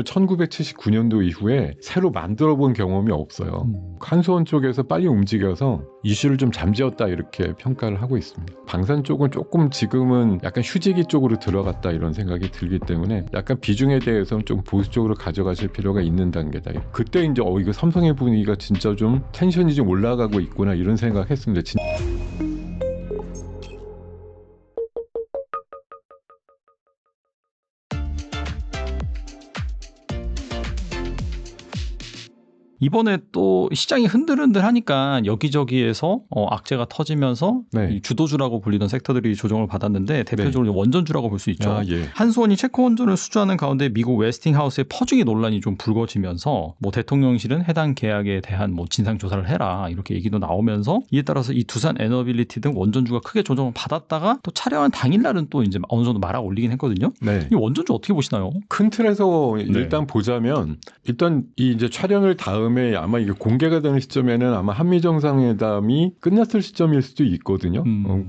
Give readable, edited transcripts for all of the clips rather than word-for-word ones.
1979년도 이후에 새로 만들어 본 경험이 없어요. 한수원 쪽에서 빨리 움직여서 이슈를 좀 잠재웠다 이렇게 평가를 하고 있습니다. 방산 쪽은 조금 지금은 약간 휴지기 쪽으로 들어갔다 이런 생각이 들기 때문에 약간 비중에 대해서는 좀 보수적으로 가져가실 필요가 있는 단계다. 그때 이제 이거 삼성의 분위기가 진짜 좀 텐션이 좀 올라가고 있구나 이런 생각했습니다. 이번에 또 시장이 흔들흔들하니까 여기저기에서 악재가 터지면서 네. 이 주도주라고 불리던 섹터들이 조정을 받았는데 대표적으로 원전주라고 볼 수 있죠. 예. 한수원이 체코 원전을 수주하는 가운데 미국 웨스팅하우스의 퍼주기 논란이 좀 불거지면서 뭐 대통령실은 해당 계약에 대한 뭐 진상 조사를 해라 이렇게 얘기도 나오면서 이에 따라서 이 두산 에너빌리티 등 원전주가 크게 조정을 받았다가 또 촬영한 당일날은 또 이제 어느 정도 말아 올리긴 했거든요. 네. 이 원전주 어떻게 보시나요? 큰 틀에서 일단 보자면 일단 이 이제 촬영을 다음에 아마 이게 공개가 되는 시점에는 아마 한미 정상회담이 끝났을 시점일 수도 있거든요.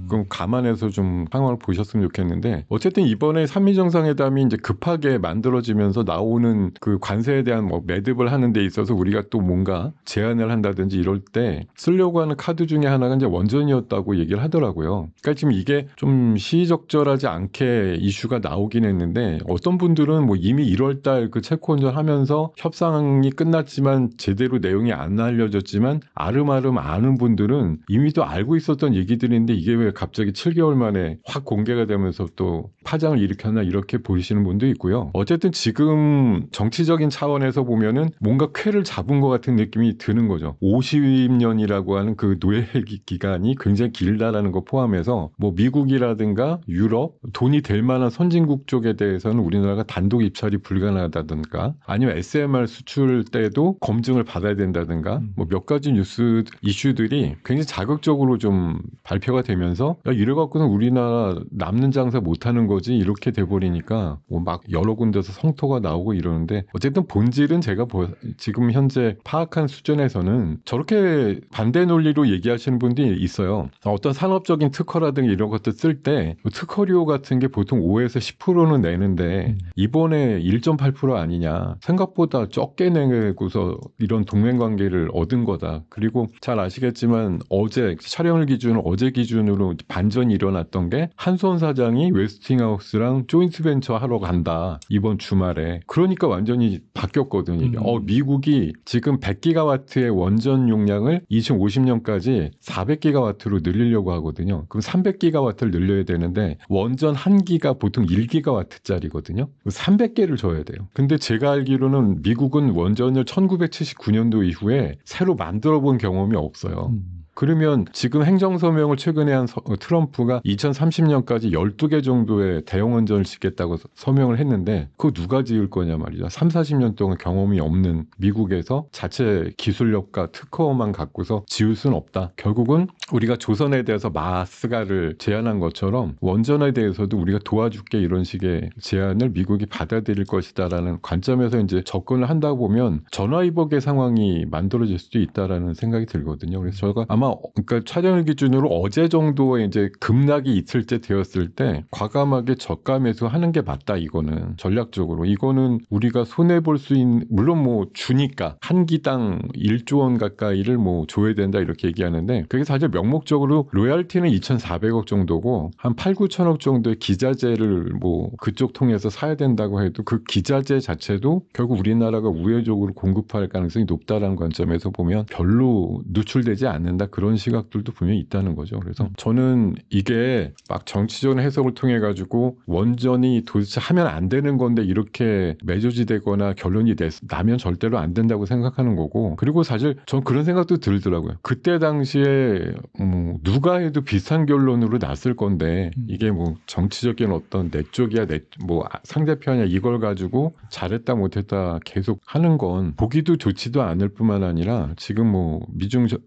그럼 감안해서 좀 상황을 보셨으면 좋겠는데 어쨌든 이번에 한미 정상회담이 이제 급하게 만들어지면서 나오는 그 관세에 대한 뭐 매듭을 하는 데 있어서 우리가 또 뭔가 제안을 한다든지 이럴 때 쓰려고 하는 카드 중에 하나가 이제 원전이었다고 얘기를 하더라고요. 그러니까 지금 이게 좀 시의적절하지 않게 이슈가 나오긴 했는데 어떤 분들은 뭐 이미 1월달 그 체코 원전 하면서 협상이 끝났지만 제대로 내용이 안 알려졌지만 아름아름 아는 분들은 이미 또 알고 있었던 얘기들인데 이게 왜 갑자기 7개월 만에 확 공개가 되면서 또 파장을 일으켰나 이렇게 보시는 분도 있고요. 어쨌든 지금 정치적인 차원에서 보면은 뭔가 쾌를 잡은 것 같은 느낌이 드는 거죠. 50년이라고 하는 그 노예 기간이 굉장히 길다라는 거 포함해서 뭐 미국이라든가 유럽 돈이 될 만한 선진국 쪽에 대해서는 우리나라가 단독 입찰이 불가능하다든가 아니면 SMR 수출 때도 검증을 받아야 된다든가 뭐 몇 가지 뉴스 이슈들이 굉장히 자극적으로 좀 발표가 되면서 야 이래 갖고는 우리나라 남는 장사 못하는 거지 이렇게 돼버리니까 뭐 막 여러 군데서 성토가 나오고 이러는데 어쨌든 본질은 제가 지금 현재 파악한 수준에서는 저렇게 반대 논리로 얘기하시는 분들이 있어요. 어떤 산업적인 특허라든가 이런 것들 쓸 때 특허료 같은 게 보통 5에서 10%는 내는데 이번에 1.8% 아니냐 생각보다 적게 내고서 이런 동맹관계를 얻은 거다. 그리고 잘 아시겠지만 어제 촬영을 기준으로 어제 기준으로 반전이 일어났던 게 한수원 사장이 웨스팅하우스랑 조인트 벤처 하러 간다. 이번 주말에. 그러니까 완전히 바뀌었거든요. 미국이 지금 100기가와트의 원전 용량을 2050년까지 400기가와트로 늘리려고 하거든요. 그럼 300기가와트를 늘려야 되는데 원전 한 기가 보통 1기가와트짜리거든요. 300개를 줘야 돼요. 근데 제가 알기로는 미국은 원전을 1979년도 이후에 새로 만들어 본 경험이 없어요. 그러면 지금 행정서명을 최근에 한 트럼프가 2030년까지 12개 정도의 대형 원전을 짓겠다고 서명을 했는데 그거 누가 지을 거냐 말이죠. 3, 40년 동안 경험이 없는 미국에서 자체 기술력과 특허만 갖고서 지을 수는 없다. 결국은 우리가 조선에 대해서 마스가를 제안한 것처럼 원전에 대해서도 우리가 도와줄게 이런 식의 제안을 미국이 받아들일 것이다라는 관점에서 이제 접근을 한다 보면 전화위복의 상황이 만들어질 수도 있다라는 생각이 들거든요. 그래서 저희가 아마 그러니까 촬영을 기준으로 어제 정도의 이제 급락이 있을 때 되었을 때 과감하게 저가 매수하는 게 맞다. 이거는 전략적으로 이거는 우리가 손해 볼 수 있는 물론 뭐 주니까 한 기당 1조 원 가까이를 뭐 줘야 된다 이렇게 얘기하는데 그게 사실 명목적으로 로얄티는 2,400억 정도고 한 8, 9천억 정도의 기자재를 뭐 그쪽 통해서 사야 된다고 해도 그 기자재 자체도 결국 우리나라가 우회적으로 공급할 가능성이 높다라는 관점에서 보면 별로 누출되지 않는다. 그런 시각들도 분명히 있다는 거죠. 그래서 저는 이게 막 정치적인 해석을 통해 가지고 원전이 도대체 하면 안 되는 건데 이렇게 매조지되거나 결론이 나면 절대로 안 된다고 생각하는 거고 그리고 사실 전 그런 생각도 들더라고요. 그때 당시에 누가 해도 비슷한 결론으로 났을 건데 이게 뭐 정치적인 어떤 내 쪽이야 뭐 상대편이야 이걸 가지고 잘했다 못했다 계속 하는 건 보기도 좋지도 않을 뿐만 아니라 지금 뭐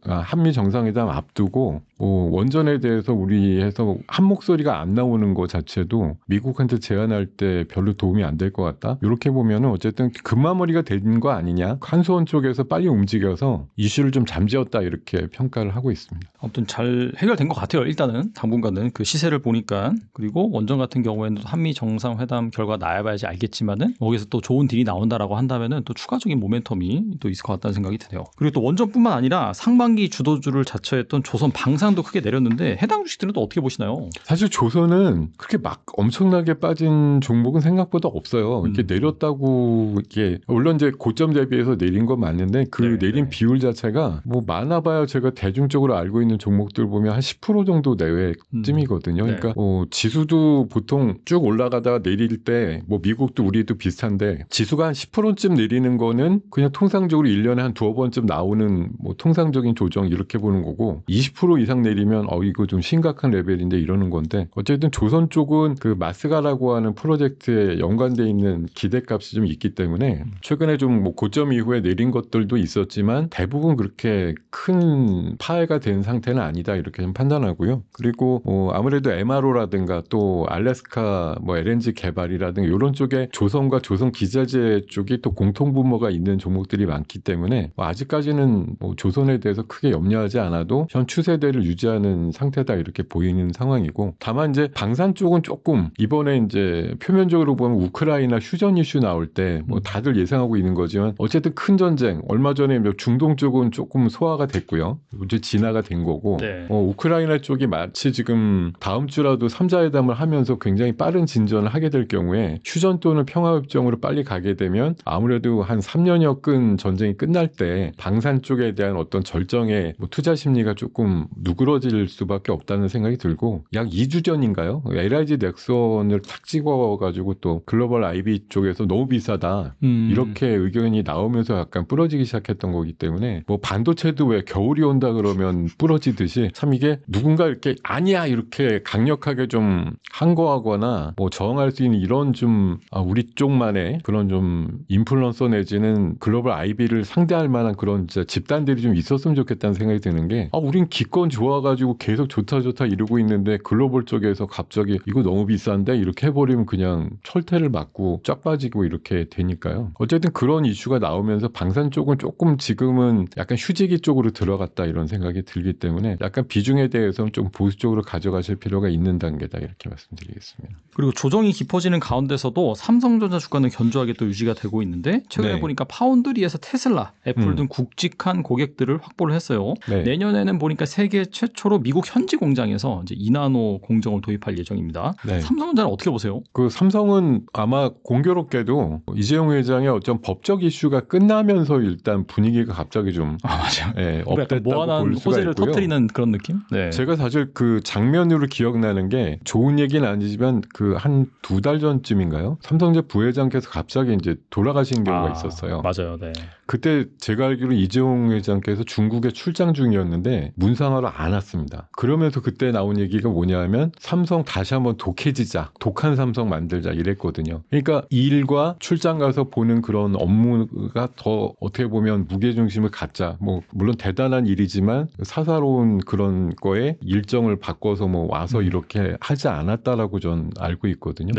한미 정상 정상회담 앞두고 원전에 대해서 우리에서 한 목소리가 안 나오는 것 자체도 미국한테 제안할 때 별로 도움이 안 될 것 같다. 이렇게 보면은 어쨌든 금마무리가 된 거 아니냐. 한수원 쪽에서 빨리 움직여서 이슈를 좀 잠재웠다 이렇게 평가를 하고 있습니다. 아무튼 잘 해결된 것 같아요. 일단은 당분간은 그 시세를 보니까. 그리고 원전 같은 경우에는 한미 정상회담 결과 나와봐야지 알겠지만은 거기서 또 좋은 딜이 나온다라고 한다면은 또 추가적인 모멘텀이 또 있을 것 같다는 생각이 드네요. 그리고 또 원전뿐만 아니라 상반기 주도주를 자처했던 조선 방산도 크게 내렸는데 해당 주식들은 또 어떻게 보시나요? 사실 조선은 그렇게 막 엄청나게 빠진 종목은 생각보다 없어요. 이렇게 내렸다고 이게 물론 이제 고점 대비해서 내린 건 맞는데 그 내린 비율 자체가 뭐 많아봐야 제가 대중적으로 알고 있는 종목들 보면 한 10% 정도 내외쯤이거든요. 그러니까 지수도 보통 쭉 올라가다가 내릴 때 뭐 미국도 우리도 비슷한데 지수가 한 10%쯤 내리는 거는 그냥 통상적으로 1년에 한 두어 번쯤 나오는 뭐 통상적인 조정 이렇게 보는 거고 20% 이상 내리면 이거 좀 심각한 레벨인데 이러는 건데 어쨌든 조선 쪽은 그 마스가라고 하는 프로젝트에 연관돼 있는 기대값이 좀 있기 때문에 최근에 좀 뭐 고점 이후에 내린 것들도 있었지만 대부분 그렇게 큰 파해가 된 상태는 아니다 이렇게 좀 판단하고요. 그리고 아무래도 MRO라든가 또 알래스카 뭐 LNG 개발이라든가 이런 쪽에 조선과 조선 기자재 쪽이 또 공통분모가 있는 종목들이 많기 때문에 아직까지는 뭐 조선에 대해서 크게 염려하지 않아도 현 추세대를 유지하는 상태다 이렇게 보이는 상황이고 다만 이제 방산 쪽은 조금 이번에 이제 표면적으로 보면 우크라이나 휴전 이슈 나올 때 뭐 다들 예상하고 있는 거지만 어쨌든 큰 전쟁 얼마 전에 중동 쪽은 조금 소화가 됐고요. 이제 진화가 된 거고 우크라이나 쪽이 마치 지금 다음 주라도 3자회담을 하면서 굉장히 빠른 진전을 하게 될 경우에 휴전 또는 평화협정으로 빨리 가게 되면 아무래도 한 3년여 끈 전쟁이 끝날 때 방산 쪽에 대한 어떤 절정의 뭐 투자 심리가 조금 누그러질 수밖에 없다는 생각이 들고 약 2주 전인가요? LIG 넥슨을 탁 찍어가지고 또 글로벌 IB 쪽에서 너무 비싸다 이렇게 의견이 나오면서 약간 부러지기 시작했던 거기 때문에 뭐 반도체도 왜 겨울이 온다 그러면 부러지듯이 참 이게 누군가 이렇게 아니야 이렇게 강력하게 좀 항거하거나 뭐 저항할 수 있는 이런 좀 우리 쪽만의 그런 좀 인플루언서 내지는 글로벌 IB를 상대할 만한 그런 진짜 집단들이 좀 있었으면 좋겠다는 생각이 드는 게 우린 기권 좋아가지고 계속 좋다 이러고 있는데 글로벌 쪽에서 갑자기 이거 너무 비싼데 이렇게 해버리면 그냥 철퇴를 맞고 쫙 빠지고 이렇게 되니까요. 어쨌든 그런 이슈가 나오면서 방산 쪽은 조금 지금은 약간 휴지기 쪽으로 들어갔다 이런 생각이 들기 때문에 약간 비중에 대해서는 좀 보수적으로 가져가실 필요가 있는 단계다 이렇게 말씀드리겠습니다. 그리고 조정이 깊어지는 가운데서도 삼성전자 주가는 견조하게 또 유지가 되고 있는데 최근에 보니까 파운드리에서 테슬라, 애플 등 굵직한 고객들을 확보를 했어요. 내년에는 보니까 세계 최초로 미국 현지 공장에서 이제 2나노 공정을 도입할 예정입니다. 삼성전자는 어떻게 보세요? 그 삼성은 아마 공교롭게도 이재용 회장의 어떤 법적 이슈가 끝나면서 일단 분위기가 갑자기 좀 맞아요. 업됐다고 볼 수가 호재를 있고요. 터뜨리는 그런 느낌? 제가 사실 그 장면으로 기억나는 게 좋은 얘기는 아니지만 그 한 2달 전쯤인가요? 삼성전자 부회장께서 갑자기 이제 돌아가신 경우가 있었어요. 맞아요. 그때 제가 알기로 이재용 회장께서 중국에 출장 중이었는데 문상하러 안 왔습니다. 그러면서 그때 나온 얘기가 뭐냐면 삼성 다시 한번 독해지자, 독한 삼성 만들자 이랬거든요. 그러니까 이 일과 출장 가서 보는 그런 업무가 더 어떻게 보면 무게중심을 갖자. 뭐 물론 대단한 일이지만 사사로운 그런 거에 일정을 바꿔서 뭐 와서 이렇게 하지 않았다라고 전 알고 있거든요.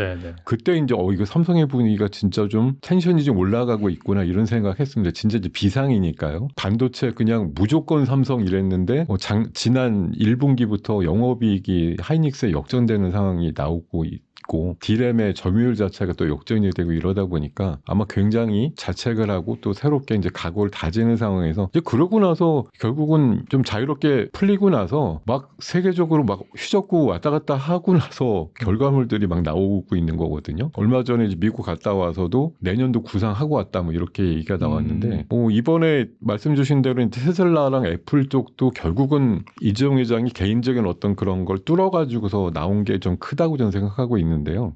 그때 이제 이거 삼성의 분위기가 진짜 좀 텐션이 좀 올라가고 있구나 이런 생각했습니다. 진짜 이제 비상이니까요. 반도체 그냥 무조건 삼성 이랬는데 지난 1분기부터 영업이익이 하이닉스에 역전되는 상황이 나오고 있고 디램의 점유율 자체가 또 역전이 되고 이러다 보니까 아마 굉장히 자책을 하고 또 새롭게 이제 각오를 다지는 상황에서 이제 그러고 나서 결국은 좀 자유롭게 풀리고 나서 막 세계적으로 막 휴적구 왔다 갔다 하고 나서 결과물들이 막 나오고 있는 거거든요. 얼마 전에 이제 미국 갔다 와서도 내년도 구상하고 왔다 뭐 이렇게 얘기가 나왔는데 이번에 말씀 주신 대로 테슬라랑 애플 쪽도 결국은 이재용 회장이 개인적인 어떤 그런 걸 뚫어가지고서 나온 게 좀 크다고 저는 생각하고 있는 있는데요.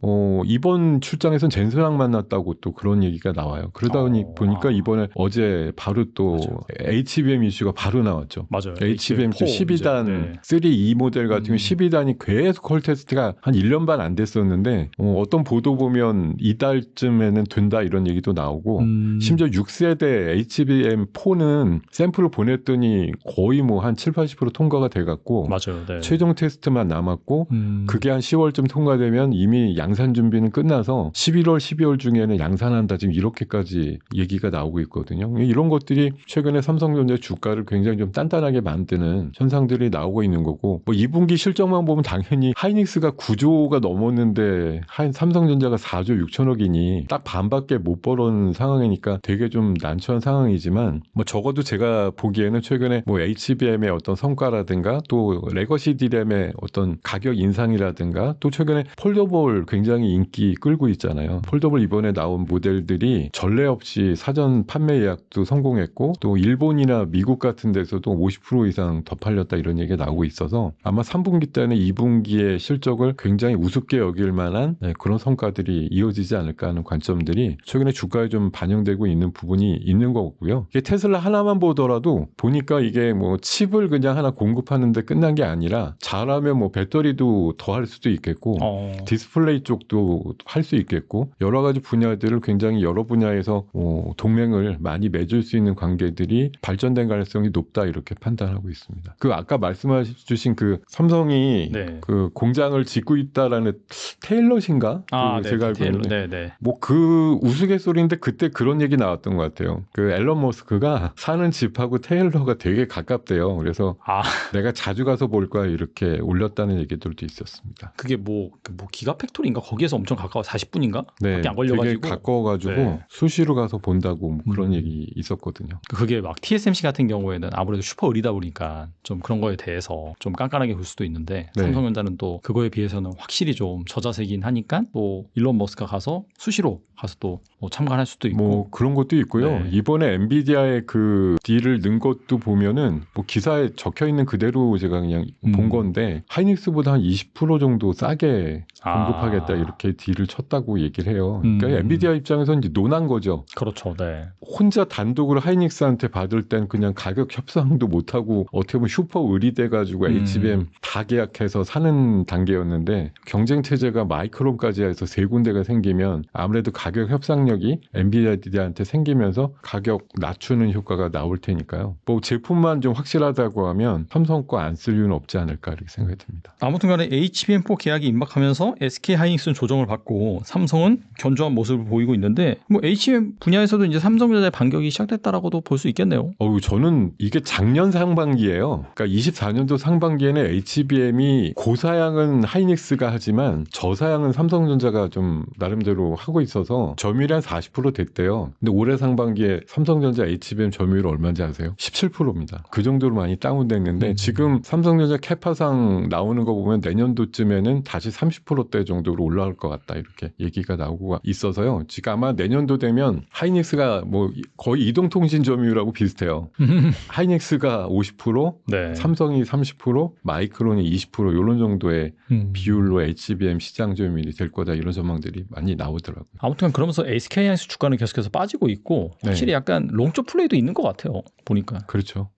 이번 출장에선 젠슨왕 만났다고 또 그런 얘기가 나와요. 그러다 보니까 이번에 어제 바로 또 HBM 이슈가 바로 나왔죠. 맞아요. HBM 12단 3E 모델 같은 경우 12단이 계속 컬 테스트가 한 1년 반 안 됐었는데 어떤 보도 보면 이달쯤에는 된다 이런 얘기도 나오고 심지어 6세대 HBM4는 샘플을 보냈더니 거의 뭐 한 7, 80% 통과가 돼갖고 맞아요. 네. 최종 테스트만 남았고 그게 한 10월쯤 통과되면 이미 양산 준비는 끝나서 11월, 12월 중에는 양산한다 지금 이렇게까지 얘기가 나오고 있거든요. 이런 것들이 최근에 삼성전자 주가를 굉장히 좀 단단하게 만드는 현상들이 나오고 있는 거고 뭐 2분기 실적만 보면 당연히 하이닉스가 9조가 넘었는데 삼성전자가 4조 6천억이니 딱 반밖에 못 벌은 상황이니까 되게 좀 난처한 상황이지만 뭐 적어도 제가 보기에는 최근에 뭐 HBM의 어떤 성과라든가 또 레거시 D램의 어떤 가격 인상이라든가 또 최근에 폴더볼 굉장히 인기 끌고 있잖아요. 폴더볼 이번에 나온 모델들이 전례 없이 사전 판매 예약도 성공했고 또 일본이나 미국 같은 데서도 50% 이상 더 팔렸다 이런 얘기가 나오고 있어서 아마 3분기 때는 2분기의 실적을 굉장히 우습게 여길 만한 그런 성과들이 이어지지 않을까 하는 관점들이 최근에 주가에 좀 반영되고 있는 부분이 있는 거고요. 이게 테슬라 하나만 보더라도 보니까 이게 뭐 칩을 그냥 하나 공급하는데 끝난 게 아니라 잘하면 뭐 배터리도 더 할 수도 있겠고 디스플레이 쪽도 할 수 있겠고 여러 가지 분야들을 굉장히 여러 분야에서 동맹을 많이 맺을 수 있는 관계들이 발전된 가능성이 높다 이렇게 판단하고 있습니다. 그 아까 말씀해주신 그 삼성이 그 공장을 짓고 있다라는 테일럿인가? 제가 알고 있는데 뭐 그 우스갯소리인데 그때 그런 얘기 나왔던 것 같아요. 그 앨런 머스크가 사는 집하고 테일러가 되게 가깝대요. 그래서 내가 자주 가서 볼 거야 이렇게 올렸다는 얘기들도 있었습니다. 그게 뭐 기가 팩토리인가? 거기에서 엄청 가까워 40분인가? 네, 밖에 안 걸려가지고 되게 가까워가지고 수시로 가서 본다고 뭐 그런 얘기 있었거든요. 그게 막 TSMC 같은 경우에는 아무래도 슈퍼 의리다 보니까 좀 그런 거에 대해서 좀 깐깐하게 볼 수도 있는데 삼성전자는 또 그거에 비해서는 확실히 좀 저자세긴 하니까 또 일론 머스크가 가서 수시로 가서 또 뭐 참관할 수도 있고 뭐 그런 것도 있고요. 이번에 엔비디아의 그 딜을 넣은 것도 보면은 뭐 기사에 적혀 있는 그대로 제가 그냥 본 건데 하이닉스보다 한 20% 정도 싸게 공급하겠다 이렇게 딜을 쳤다고 얘기를 해요. 그러니까 엔비디아 입장에서는 이제 논한 거죠. 그렇죠. 네. 혼자 단독으로 하이닉스한테 받을 땐 그냥 가격 협상도 못하고 어떻게 보면 슈퍼 의리돼가지고 HBM 다 계약해서 사는 단계였는데 경쟁 체제가 마이크론까지 해서 세 군데가 생기면 아무래도 가격 협상력이 엔비디아한테 생기면서 가격 낮추는 효과가 나올 테니까요. 뭐 제품만 좀 확실하다고 하면 삼성 거 안 쓸 이유는 없지 않을까 이렇게 생각이 듭니다. 아무튼 간에 HBM4 계약이 임박하면서 SK하이닉스는 조정을 받고 삼성은 견조한 모습을 보이고 있는데 뭐 HBM 분야에서도 이제 삼성전자의 반격이 시작됐다라고도 볼 수 있겠네요. 저는 이게 작년 상반기예요. 그러니까 24년도 상반기에는 HBM이 고사양은 하이닉스가 하지만 저사양은 삼성전자가 좀 나름대로 하고 있어서 점유율이 한 40% 됐대요. 근데 올해 상반기에 삼성전자 HBM 점유율 얼마인지 아세요? 17%입니다. 그 정도로 많이 다운됐는데 지금 삼성전자 캐파상 나오는 거 보면 내년도쯤에는 다시 30%대 정도로 올라갈 것 같다 이렇게 얘기가 나오고 있어서요. 지금 아마 내년도 되면 하이닉스가 뭐 거의 이동통신 점유율하고 비슷해요. 하이닉스가 50%, 삼성이 30%, 마이크론이 20% 이런 정도의 비율로 HBM 시장 점유율이 될 거다 이런 전망들이 많이 나오더라고요. 아무튼 그러면서 SK하이닉스 주가는 계속해서 빠지고 있고 확실히 약간 롱쪽 플레이도 있는 것 같아요. 보니까. 그렇죠.